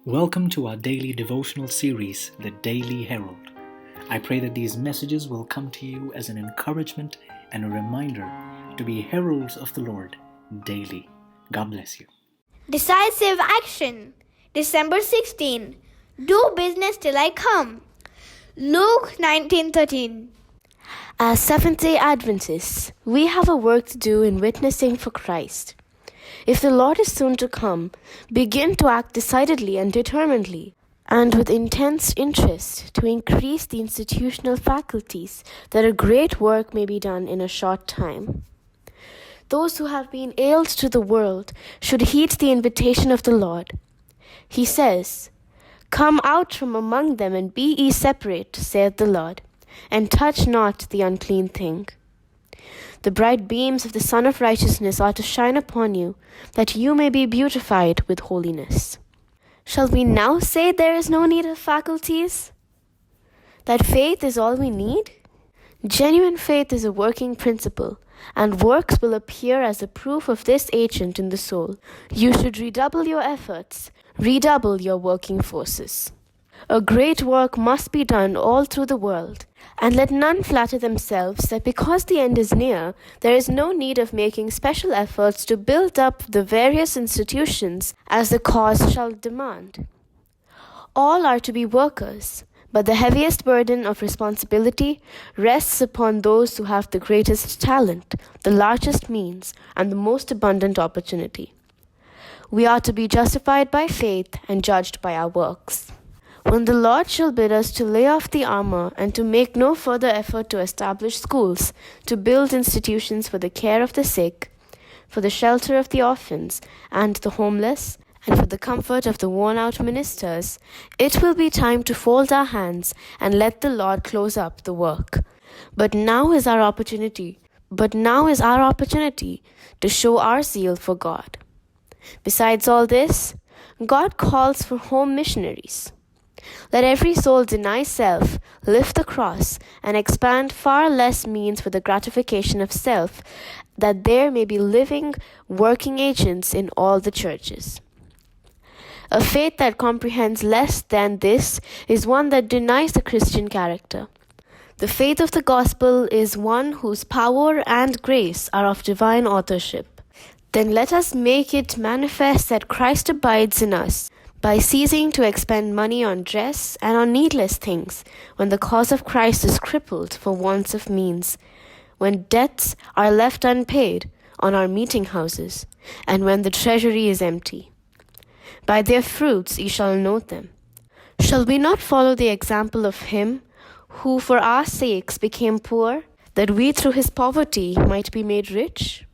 Welcome to our daily devotional series, The Daily Herald. I pray that these messages will come to you as an encouragement and a reminder to be heralds of the Lord daily. God bless you. Decisive Action, December 16. Do business till I come. Luke 19:13. As Seventh-day Adventists, we have a work to do in witnessing for Christ. If the Lord is soon to come, begin to act decidedly and determinedly, and with intense interest to increase the institutional faculties that a great work may be done in a short time. Those who have been aled to the world should heed the invitation of the Lord. He says, "Come out from among them and be ye separate, saith the Lord, and touch not the unclean thing." The bright beams of the Sun of Righteousness are to shine upon you, that you may be beautified with holiness. Shall we now say there is no need of faculties? That faith is all we need? Genuine faith is a working principle, and works will appear as a proof of this agent in the soul. You should redouble your efforts, redouble your working forces. A great work must be done all through the world, and let none flatter themselves that because the end is near, there is no need of making special efforts to build up the various institutions as the cause shall demand. All are to be workers, but the heaviest burden of responsibility rests upon those who have the greatest talent, the largest means, and the most abundant opportunity. We are to be justified by faith and judged by our works. When the Lord shall bid us to lay off the armor and to make no further effort to establish schools, to build institutions for the care of the sick, for the shelter of the orphans and the homeless, and for the comfort of the worn-out ministers, it will be time to fold our hands and let the Lord close up the work. But now is our opportunity to show our zeal for God. Besides all this, God calls for home missionaries. Let every soul deny self, lift the cross, and expand far less means for the gratification of self, that there may be living, working agents in all the churches. A faith that comprehends less than this is one that denies the Christian character. The faith of the gospel is one whose power and grace are of divine authorship. Then let us make it manifest that Christ abides in us, by ceasing to expend money on dress and on needless things, when the cause of Christ is crippled for want of means, when debts are left unpaid on our meeting houses, and when the treasury is empty. By their fruits ye shall know them. Shall we not follow the example of him who for our sakes became poor, that we through his poverty might be made rich?